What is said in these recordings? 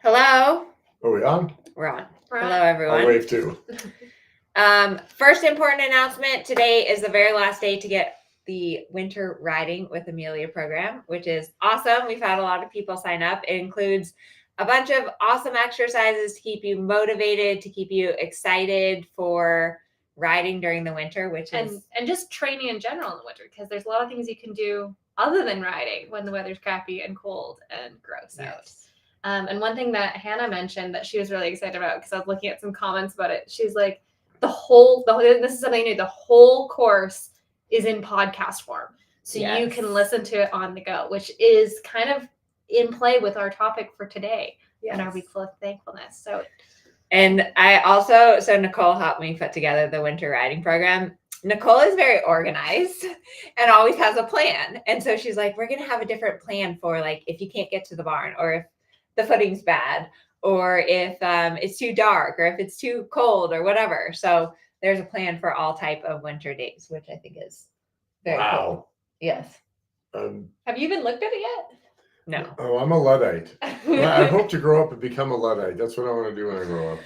Hello. Are we on? We're on. We're on. Hello, everyone. I'll wave too. First important announcement. Today is the very last day to get the Winter Riding with Amelia program, which is awesome. We've had a lot of people sign up. It includes a bunch of awesome exercises to keep you motivated, to keep you excited for riding during the winter, which is and just training in general in the winter, because there's a lot of things you can do other than riding when the weather's crappy and cold and gross out. And one thing that Hannah mentioned that she was really excited about, because I was looking at some comments about it, she's like, this is something new, the whole course is in podcast form. So you can listen to it on the go, which is kind of in play with our topic for today and our week full of thankfulness. And so Nicole helped me put together the winter riding program. Nicole is very organized and always has a plan. And so she's like, we're going to have a different plan for like, if you can't get to the barn, or if the footing's bad, or if it's too dark, or if it's too cold, or whatever. So there's a plan for all type of winter days, which I think is very cool. Yes. Have you even looked at it yet? No. Oh, I'm a Luddite. I hope to grow up and become a Luddite. That's what I want to do when I grow up.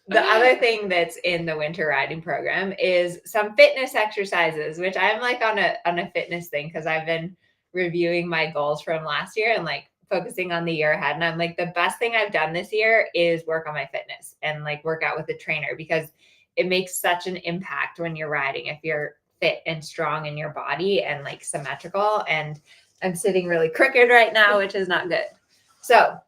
The other thing that's in the winter riding program is some fitness exercises, which I'm like on a fitness thing, because I've been reviewing my goals from last year and like focusing on the year ahead. And I'm like, the best thing I've done this year is work on my fitness and like work out with a trainer, because it makes such an impact when you're riding if you're fit and strong in your body and like symmetrical. And I'm sitting really crooked right now, which is not good. So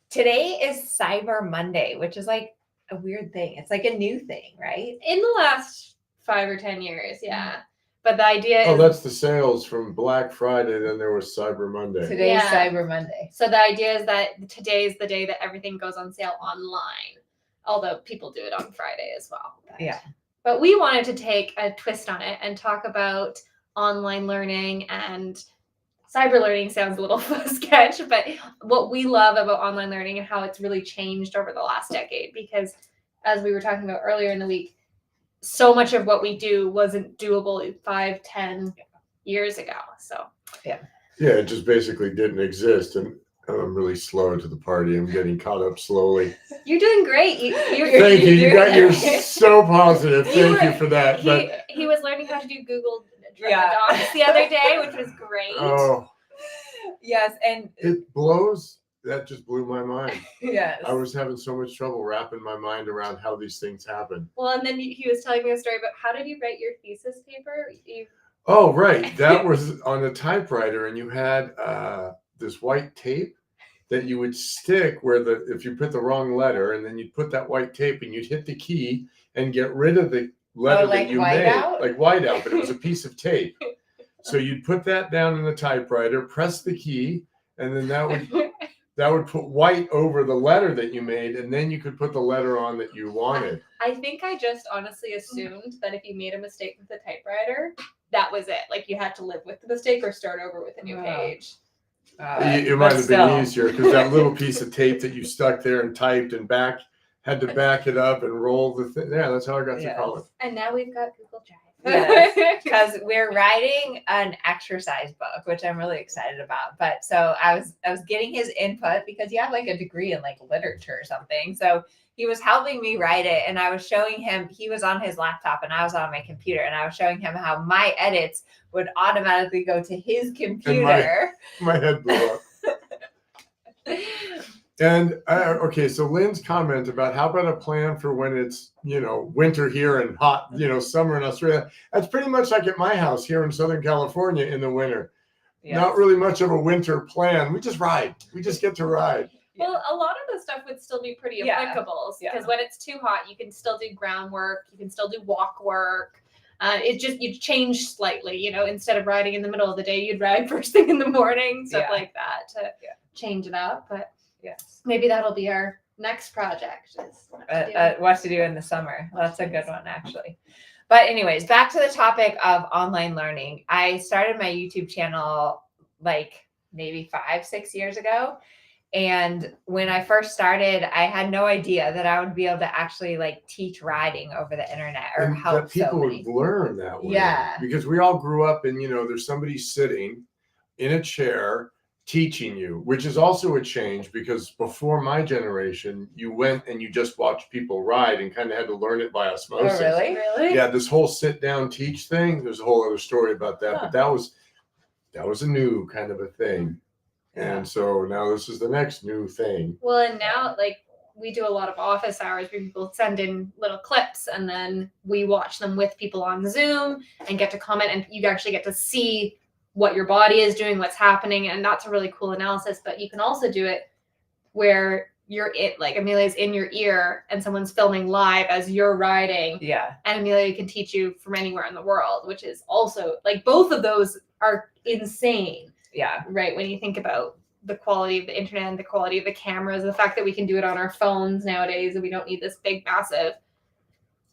today is Cyber Monday, which is like a weird thing. It's like a new thing, right? In the last 5 or 10 years, yeah. But the idea Oh, is... that's the sales from Black Friday. Then there was Cyber Monday. Today's Cyber Monday. So the idea is that today is the day that everything goes on sale online. Although people do it on Friday as well. But we wanted to take a twist on it and talk about online learning. And cyber learning sounds a little sketch, but what we love about online learning and how it's really changed over the last decade. Because as we were talking about earlier in the week, so much of what we do wasn't doable 5, 10 years ago. So it just basically didn't exist. And I'm really slow to the party. I'm getting caught up slowly. You're doing great. Thank you. You're so positive. Thank you for that. He was learning how to do Google Docs the other day, which was great. Oh, yes, and it blows. That just blew my mind. Yes, I was having so much trouble wrapping my mind around how these things happen. Well, and then he was telling me a story about how did you write your thesis paper? Oh, right. That was on a typewriter, and you had this white tape that you would stick where if you put the wrong letter, and then you'd put that white tape and you'd hit the key and get rid of the letter that you made, like whiteout, but it was a piece of tape. So you'd put that down in the typewriter, press the key, and then that would put white over the letter that you made, and then you could put the letter on that you wanted. I think I just honestly assumed that if you made a mistake with the typewriter, that was it. Like you had to live with the mistake or start over with a new page. It might have been easier, because that little piece of tape that you stuck there and typed and had to back it up and roll the thing. Yeah, that's how I got to college. And now we've got Google Drive. Yes, because we're writing an exercise book, which I'm really excited about. But so I was getting his input, because he had like a degree in like literature or something. So he was helping me write it, and I was showing him, he was on his laptop and I was on my computer, and I was showing him how my edits would automatically go to his computer. My head blew up. And okay, so Lynn's comment about how about a plan for when it's, winter here and hot, summer in Australia. That's pretty much like at my house here in Southern California in the winter. Yes. Not really much of a winter plan. We just ride. We just get to ride. Well, a lot of the stuff would still be pretty applicable, because when it's too hot, you can still do groundwork. You can still do walk work. You'd change slightly, instead of riding in the middle of the day, you'd ride first thing in the morning, stuff like that to change it up. But maybe that'll be our next project. What to do in the summer. That's a good one, actually. But anyways, back to the topic of online learning. I started my YouTube channel like maybe 5-6 years ago. And when I first started, I had no idea that I would be able to actually like teach riding over the internet or help that people would learn that way. Yeah. Because we all grew up and, there's somebody sitting in a chair teaching you, which is also a change because before my generation, you went and you just watched people ride and kind of had to learn it by osmosis. Oh, really? Really? Yeah, this whole sit down teach thing, there's a whole other story about that, but that was a new kind of a thing. Yeah. And so now this is the next new thing. Well, and now like we do a lot of office hours where people send in little clips and then we watch them with people on Zoom and get to comment, and you actually get to see what your body is doing, what's happening, and that's a really cool analysis. But you can also do it where like Amelia's in your ear and someone's filming live as you're riding. Yeah. And Amelia can teach you from anywhere in the world, which is also like both of those are insane. Yeah. Right. When you think about the quality of the internet and the quality of the cameras, the fact that we can do it on our phones nowadays and we don't need this big, massive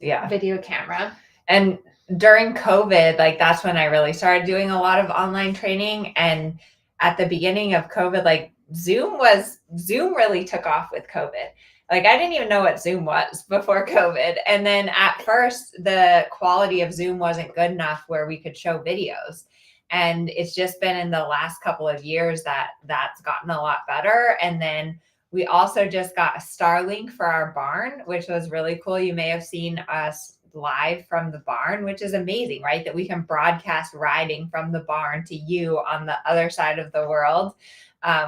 video camera. And during COVID, like that's when I really started doing a lot of online training. And at the beginning of COVID, like Zoom really took off with COVID. Like I didn't even know what Zoom was before COVID. And then at first the quality of Zoom wasn't good enough where we could show videos. And it's just been in the last couple of years that that's gotten a lot better. And then we also just got a Starlink for our barn, which was really cool. You may have seen us live from the barn, which is amazing, right? That we can broadcast riding from the barn to you on the other side of the world.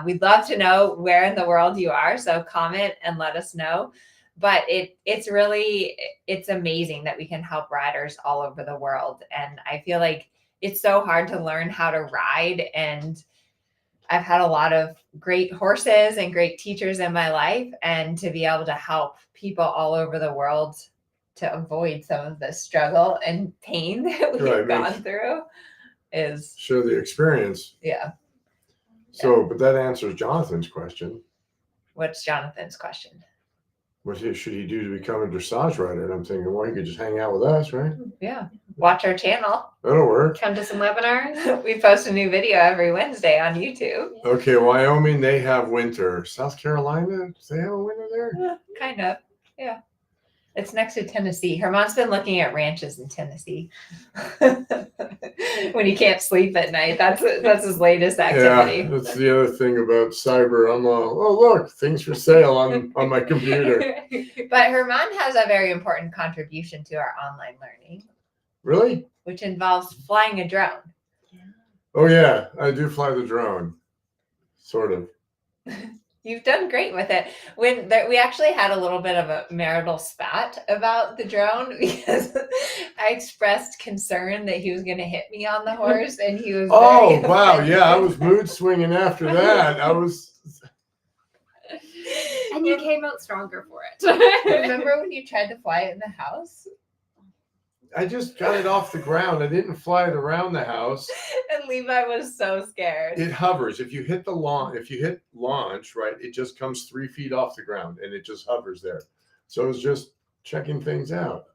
We'd love to know where in the world you are. So comment and let us know. But it's amazing that we can help riders all over the world. And I feel like it's so hard to learn how to ride. And I've had a lot of great horses and great teachers in my life. And to be able to help people all over the world to avoid some of the struggle and pain that we've gone through is share the experience. Yeah. So, but that answers Jonathan's question. What's Jonathan's question? What should he do to become a dressage rider? And I'm thinking, well, he could just hang out with us, right? Yeah. Watch our channel. That'll work. Come to some webinars. We post a new video every Wednesday on YouTube. Okay, Wyoming, they have winter. South Carolina, do they have a winter there? Yeah, kind of. Yeah. It's next to Tennessee. Her mom's been looking at ranches in Tennessee. When he can't sleep at night, that's his latest activity. Yeah, that's the other thing about cyber. I'm all, oh look, things for sale on my computer. But her mom has a very important contribution to our online learning. Really? Which involves flying a drone. Oh yeah, I do fly the drone. Sort of. You've done great with it. We actually had a little bit of a marital spat about the drone because I expressed concern that he was going to hit me on the horse, and he was. Oh wow, yeah, I was mood swinging after that. I was. And you came out stronger for it. Remember when you tried to fly it in the house? I just got it off the ground. I didn't fly it around the house. And Levi was so scared. It hovers. If you hit launch, right, it just comes 3 feet off the ground and it just hovers there. So it was just checking things out.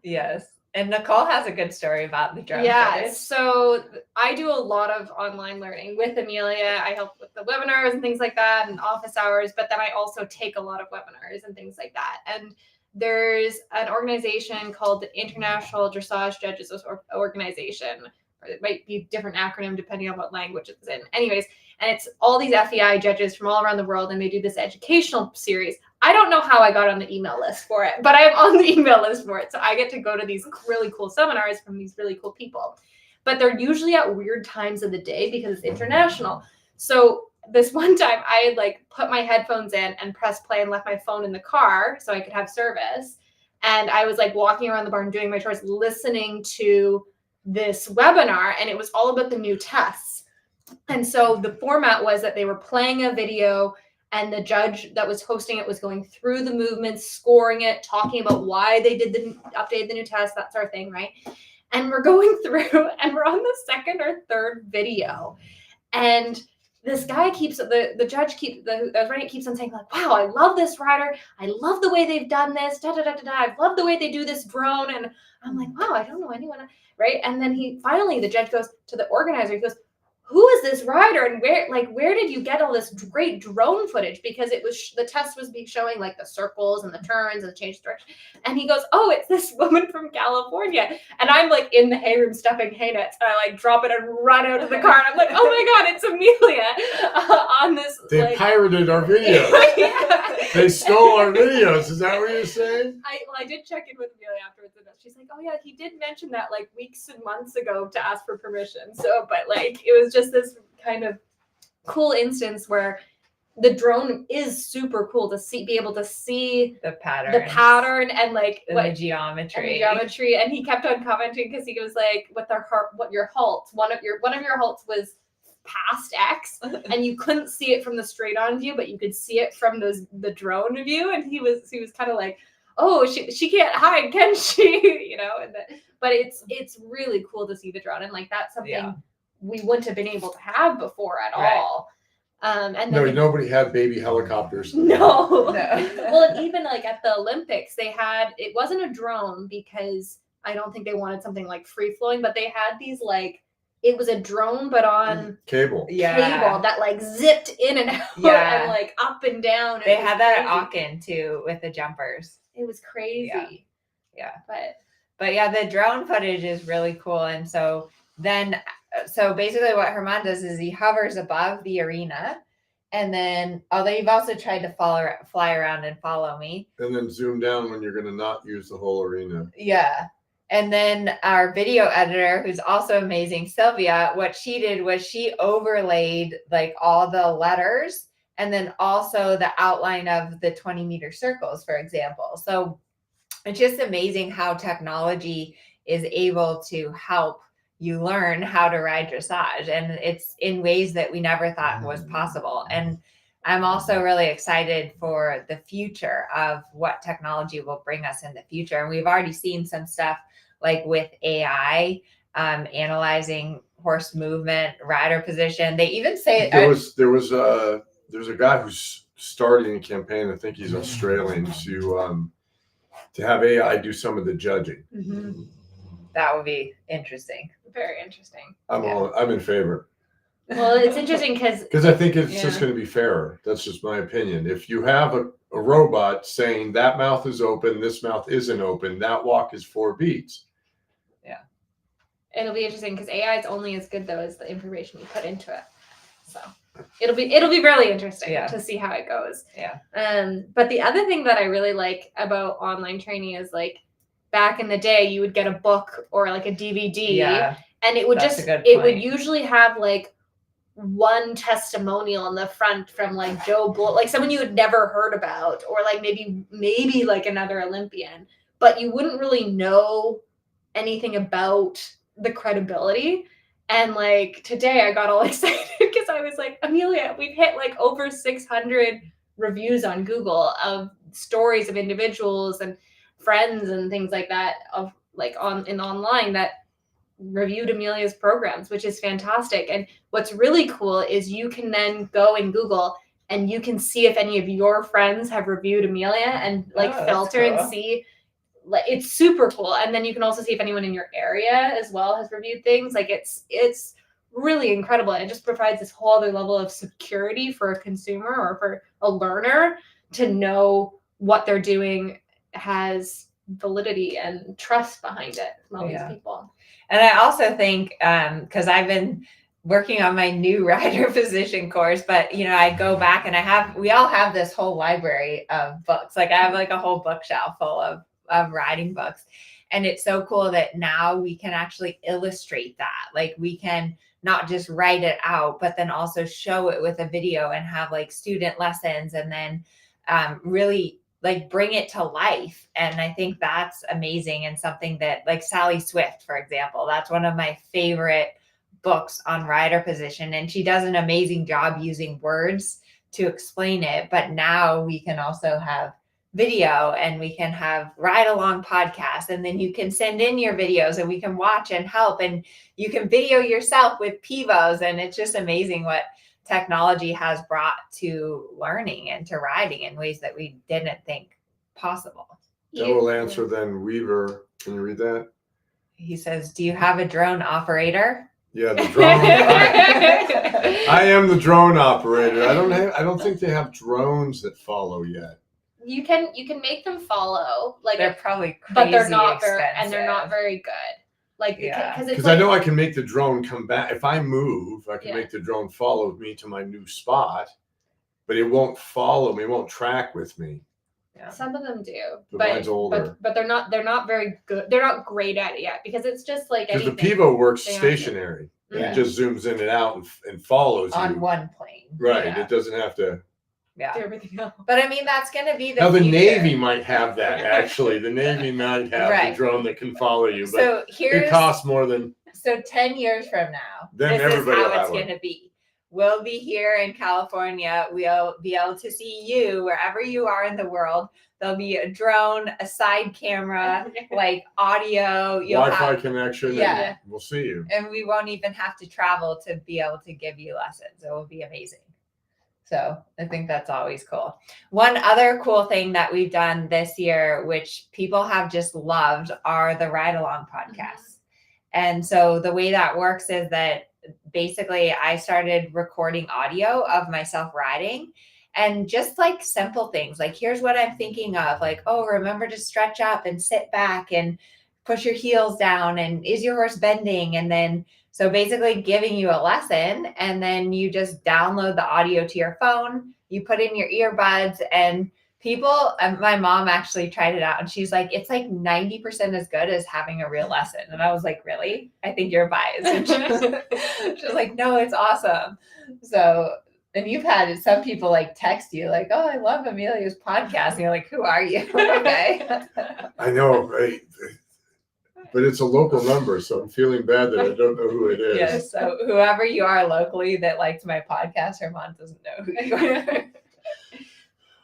Yes. And Nicole has a good story about the drone. Yeah. footage. So I do a lot of online learning with Amelia. I help with the webinars and things like that and office hours, but then I also take a lot of webinars and things like that. And there's an organization called the International Dressage Judges Organization, or it might be a different acronym depending on what language it's in. Anyways, and it's all these FEI judges from all around the world, and they do this educational series. I don't know how I got on the email list for it, but I'm on the email list for it. So I get to go to these really cool seminars from these really cool people. But they're usually at weird times of the day because it's international. So this one time I had put my headphones in and pressed play and left my phone in the car so I could have service. And I was walking around the barn doing my chores, listening to this webinar, and it was all about the new tests. And so the format was that they were playing a video and the judge that was hosting it was going through the movements, scoring it, talking about why they updated the new test, that sort of thing, right? And we're going through and we're on the second or third video. And this guy keeps on saying wow, I love this rider. I love the way they've done this. Da, da, da, da, da. I love the way they do this drone. And I'm like, wow, I don't know anyone. Right. And then the judge goes to the organizer. He goes, who is this rider and where did you get all this great drone footage? Because it was the test was showing like the circles and the turns and the change of direction. And he goes, oh, it's this woman from California. And I'm like in the hay room stuffing hay nets. And I like drop it and run out of the car. And I'm like, oh my God, it's Amelia on this. They pirated our videos. Yeah. They stole our videos. Is that what you're saying? I did check in with Amelia afterwards, and she's like, "Oh yeah, he did mention that like weeks and months ago to ask for permission." So, but like it was just this kind of cool instance where the drone is super cool to be able to see the pattern and like the geometry. And he kept on commenting because he was like, "With your halts, one of your halts was past X, and you couldn't see it from the straight on view, but you could see it from the drone view." And he was kind of like, oh, she can't hide, can she? You know, but it's really cool to see the drone, and like that's something we wouldn't have been able to have before at all. And then nobody had baby helicopters. No. Well, and even like at the Olympics, it wasn't a drone because I don't think they wanted something like free flowing, but they had these like. It was a drone, but on cable that like zipped in and out and like up and down. They had that at Aachen too with the jumpers. It was crazy. Yeah. But yeah, the drone footage is really cool. And so basically what Herman does is he hovers above the arena. And then, although you've also tried to fly around and follow me. And then zoom down when you're going to not use the whole arena. Yeah. And then our video editor, who's also amazing, Sylvia, what she did was she overlaid like all the letters and then also the outline of the 20-meter circles, for example. So it's just amazing how technology is able to help you learn how to ride dressage. And it's in ways that we never thought was possible. And I'm also really excited for the future of what technology will bring us in the future. And we've already seen some stuff like with AI, analyzing horse movement, rider position. They even say there's a guy who's starting a campaign. I think he's Australian to have AI do some of the judging. Mm-hmm. That would be interesting. Very interesting. I'm in favor. Well, it's interesting because I think it's just going to be fairer. That's just my opinion. If you have a robot saying that mouth is open, this mouth isn't open, that walk is 4 beats. Yeah. It'll be interesting because AI is only as good though as the information you put into it. So it'll be really interesting to see how it goes. Yeah. But the other thing that I really like about online training is like back in the day you would get a book or like a DVD and it would would usually have like one testimonial on the front from like Joe Blow, like someone you had never heard about, or like maybe like another Olympian, but you wouldn't really know anything about the credibility. And like today I got all excited because I was like, Amelia, we've hit like over 600 reviews on Google of stories of individuals and friends and things like that of like online that reviewed Amelia's programs, which is fantastic. And what's really cool is you can then go in Google and you can see if any of your friends have reviewed Amelia and like filter and see. Like it's super cool. And then you can also see if anyone in your area as well has reviewed things. Like it's really incredible. And it just provides this whole other level of security for a consumer or for a learner to know what they're doing has validity and trust behind it from all these people. And I also think, because I've been working on my new rider position course, but I go back and we all have this whole library of books. Like I have like a whole bookshelf full of riding books. And it's so cool that now we can actually illustrate that. Like we can not just write it out, but then also show it with a video and have like student lessons and then really like bring it to life. And I think that's amazing and something that like Sally Swift, for example, that's one of my favorite books on rider position. And she does an amazing job using words to explain it. But now we can also have video and we can have ride along podcasts, and then you can send in your videos and we can watch and help, and you can video yourself with Pivos. And it's just amazing what technology has brought to learning and to riding in ways that we didn't think possible. That will answer then Weaver. Can you read that? He says, do you have a drone operator? Yeah, the drone. I am the drone operator. I don't think they have drones that follow yet. You can make them follow, like They're probably crazy but they're not expensive. they're not very good. Like because Because I know I can make the drone come back. If I move, I can make the drone follow me to my new spot, but it won't follow me. It won't track with me. Yeah. Some of them do, but mine's older. But they're not very good. They're not great at it yet because it's just like because the Pivo works stationary. It just zooms in and out and follows on you. one plane. Right. Yeah. It doesn't have to do everything else. But I mean, that's going to be the now the future. Navy might have that, actually. The Navy might have the drone that can follow you, but so it costs more than... So 10 years from now, then this is how it's going to be. We'll be here in California. We'll be able to see you wherever you are in the world. There'll be a drone, a side camera, like audio. Wi-Fi connection. Yeah. And we'll see you. And we won't even have to travel to be able to give you lessons. It will be amazing. So I think that's always cool. One other cool thing that we've done this year, which people have just loved, are the ride along podcasts. And so the way that works is that basically I started recording audio of myself riding, and just like simple things, like here's what I'm thinking of, like, oh, remember to stretch up and sit back and push your heels down, and is your horse bending? And then so basically giving you a lesson, and then you just download the audio to your phone, you put in your earbuds, and people, my mom actually tried it out, and she's like, it's like 90% as good as having a real lesson. And I was like, really? I think you're biased. And she's like, no, it's awesome. So, and you've had some people like text you like, oh, I love Amelia's podcast. And you're like, who are you? Okay. I know, right? But it's a local number, so I'm feeling bad that I don't know who it is. Yeah, so whoever you are locally that likes my podcast, her mom doesn't know who you are.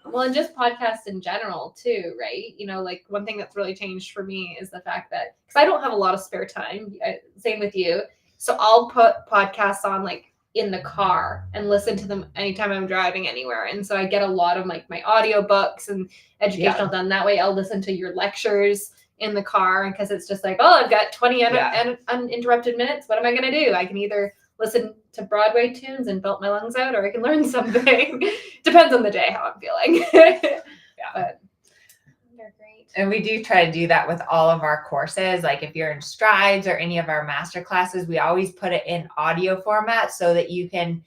Well, and just podcasts in general too, right? You know, like one thing that's really changed for me is the fact that, because I don't have a lot of spare time, same with you. So I'll put podcasts on like in the car and listen to them anytime I'm driving anywhere. And so I get a lot of like my audio books and educational done that way. I'll listen to your lectures in the car because it's just like, oh, I've got 20 uninterrupted minutes. What am I going to do? I can either listen to Broadway tunes and belt my lungs out, or I can learn something. Depends on the day how I'm feeling. But they're great. And we do try to do that with all of our courses. Like if you're in Strides or any of our master classes, we always put it in audio format so that you can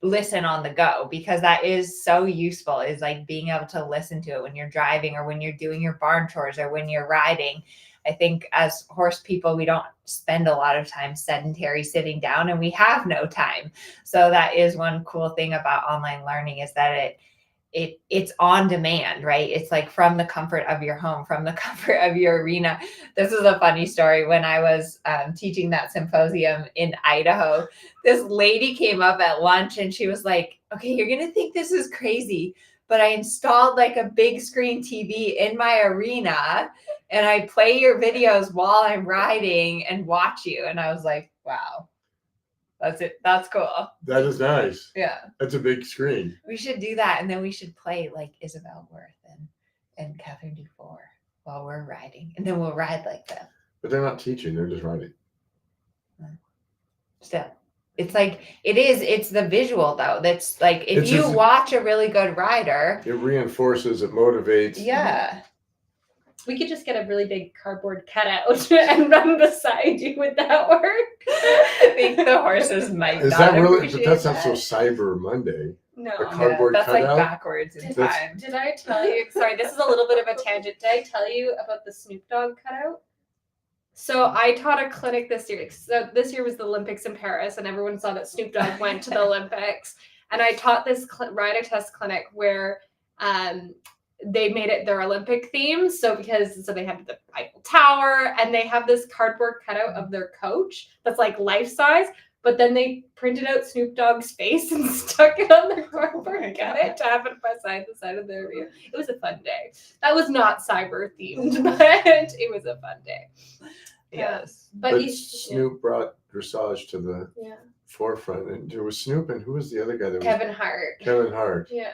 listen on the go, because that is so useful, is like being able to listen to it when you're driving or when you're doing your barn chores or when you're riding. I think as horse people, we don't spend a lot of time sedentary sitting down, and we have no time. So that is one cool thing about online learning, is that it's on demand, right? It's like from the comfort of your home, from the comfort of your arena. This is a funny story. When I was teaching that symposium in Idaho, this lady came up at lunch and she was like, okay, you're going to think this is crazy, but I installed like a big screen TV in my arena and I play your videos while I'm riding and watch you. And I was like, wow, that's it. That's cool. That is nice. Yeah. That's a big screen. We should do that. And then we should play like Isabel Worth and Catherine Dufour while we're riding. And then we'll ride like them. But they're not teaching. They're just riding. Still. It's like, it's the visual though. That's like, if you watch a really good rider. It reinforces, it motivates. Yeah. We could just get a really big cardboard cutout and run beside you. Would that work? I think the horses might. Is that really? But that's not so Cyber Monday. No, a cardboard that's cutout? like backwards in time. Did I tell you? Sorry, this is a little bit of a tangent. Did I tell you about the Snoop Dogg cutout? So I taught a clinic this year. So this year was the Olympics in Paris, and everyone saw that Snoop Dogg went to the Olympics. And I taught this rider test clinic where they made it their Olympic theme. So they have the Eiffel Tower, and they have this cardboard cutout of their coach that's like life size. But then they printed out Snoop Dogg's face and stuck it on the cardboard cutout to have it beside the side of their arena. It was a fun day. That was not cyber themed, but it was a fun day. Yes. But Snoop brought dressage to the forefront. And there was Snoop, and who was the other guy? Kevin Hart. Kevin Hart. Yeah.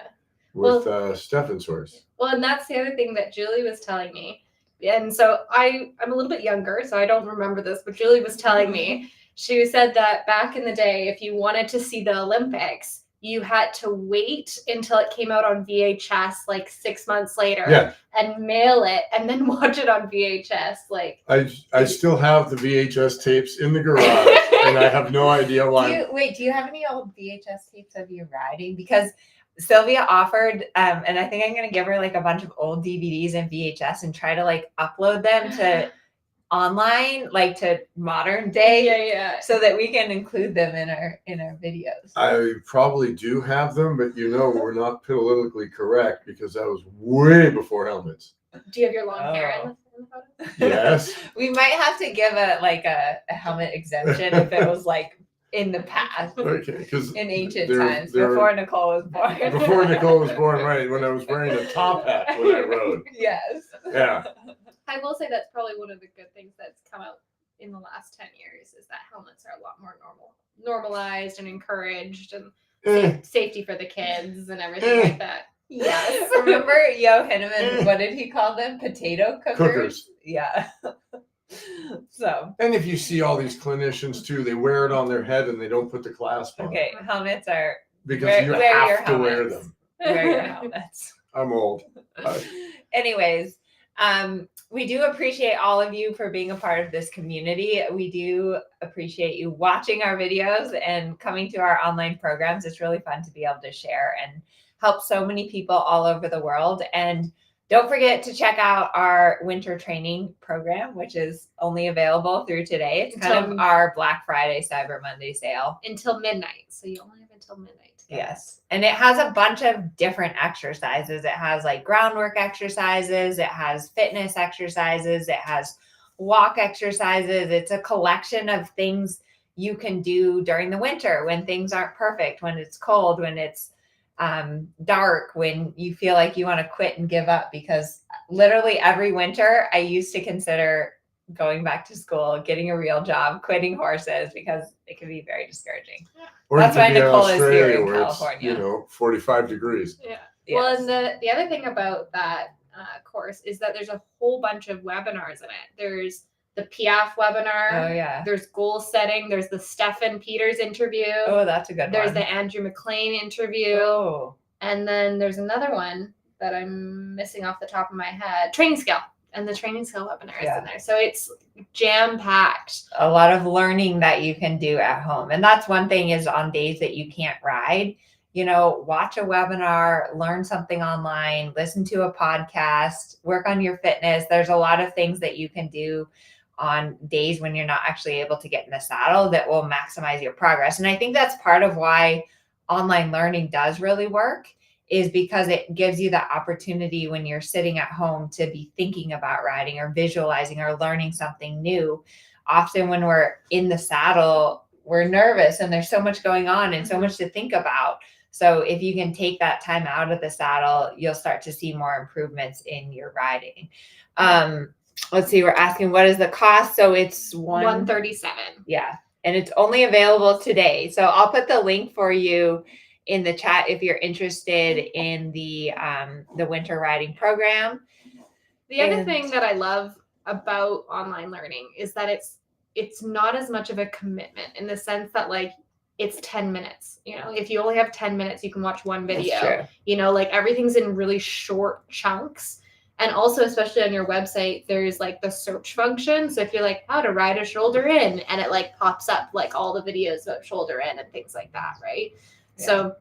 With Stefan's horse. Well, and that's the other thing that Julie was telling me. And so I'm a little bit younger, so I don't remember this, but Julie was telling me She said that back in the day, if you wanted to see the Olympics, you had to wait until it came out on VHS like 6 months later Yeah. and mail it and then watch it on VHS. Like I still have the VHS tapes in the garage, and I have no idea why. Do you have any old VHS tapes of you riding? Because Sylvia offered, and I think I'm gonna give her like a bunch of old DVDs and VHS and try to like upload them to online, like to modern day, yeah. so that we can include them in our videos. I probably do have them, but we're not politically correct because that was way before helmets. Do you have your long hair in the photo? Yes. We might have to give a helmet exemption if it was like in the past. Okay, because In ancient times, before Nicole was born. Before Nicole was born, right? When I was wearing a top hat when I rode. Yes. Yeah. I will say that's probably one of the good things that's come out in the last 10 years is that helmets are a lot more normalized and encouraged, and safety for the kids and everything like that. Yes. Remember Yo Hinneman, what did he call them? Potato cookers? Yeah. So. And if you see all these clinicians too, they wear it on their head and they don't put the clasp on. Okay, helmets are Because you have to wear them. Wear your helmets. I'm old. Anyways, we do appreciate all of you for being a part of this community. We do appreciate you watching our videos and coming to our online programs. It's really fun to be able to share and help so many people all over the world. And don't forget to check out our winter training program, which is only available through today. It's kind of our Black Friday, Cyber Monday sale. Until midnight. So you only have until midnight. Yes. And it has a bunch of different exercises. It has like groundwork exercises. It has fitness exercises. It has walk exercises. It's a collection of things you can do during the winter when things aren't perfect, when it's cold, when it's dark, when you feel like you want to quit and give up. Because literally every winter I used to consider going back to school, getting a real job, quitting horses, because it can be very discouraging. Or that's why Nicole is here in where California. It's, 45 degrees. Yeah. Yes. Well, and the other thing about that course is that there's a whole bunch of webinars in it. There's the PIAF webinar. Oh yeah. There's goal setting. There's the Stefan Peters interview. Oh, that's a good There's one. the Andrew McLean interview. Oh. And then there's another one that I'm missing off the top of my head. Training Scale. And the Training Scale webinar is in there. So it's jam-packed. A lot of learning that you can do at home. And that's one thing, is on days that you can't ride, watch a webinar, learn something online, listen to a podcast, work on your fitness. There's a lot of things that you can do on days when you're not actually able to get in the saddle that will maximize your progress. And I think that's part of why online learning does really work, is because it gives you the opportunity when you're sitting at home to be thinking about riding or visualizing or learning something new. Often when we're in the saddle, we're nervous and there's so much going on and so much to think about. So if you can take that time out of the saddle, you'll start to see more improvements in your riding. Let's see, we're asking, what is the cost? So it's $137. Yeah. And it's only available today. So I'll put the link for you in the chat if you're interested in the winter riding program. The other thing that I love about online learning is that it's not as much of a commitment, in the sense that like it's 10 minutes. If you only have 10 minutes, you can watch one video. Like everything's in really short chunks. And also, especially on your website, there's like the search function. So if you're like, how to ride a shoulder in, and it like pops up like all the videos about shoulder in and things like that, right? Yeah. So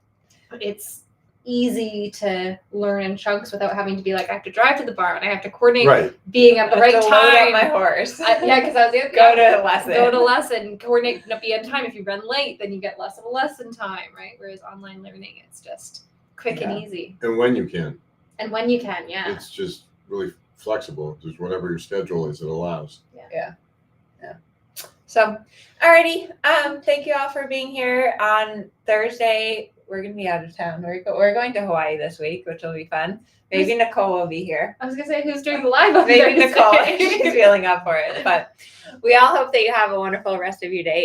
it's easy to learn in chunks without having to be like, I have to drive to the barn, I have to coordinate being at the right time. Load up my horse. Because I was go to lesson, coordinate, be on time. If you run late, then you get less of a lesson time, right? Whereas online learning, it's just quick and easy. And when you can. It's just really flexible. Just whatever your schedule is, it allows. Yeah. So, alrighty. Thank you all for being here. On Thursday, we're going to be out of town. We're going to Hawaii this week, which will be fun. Maybe Nicole will be here. I was going to say, who's doing the live on Maybe Thursday? Nicole. She's feeling up for it. But we all hope that you have a wonderful rest of your day.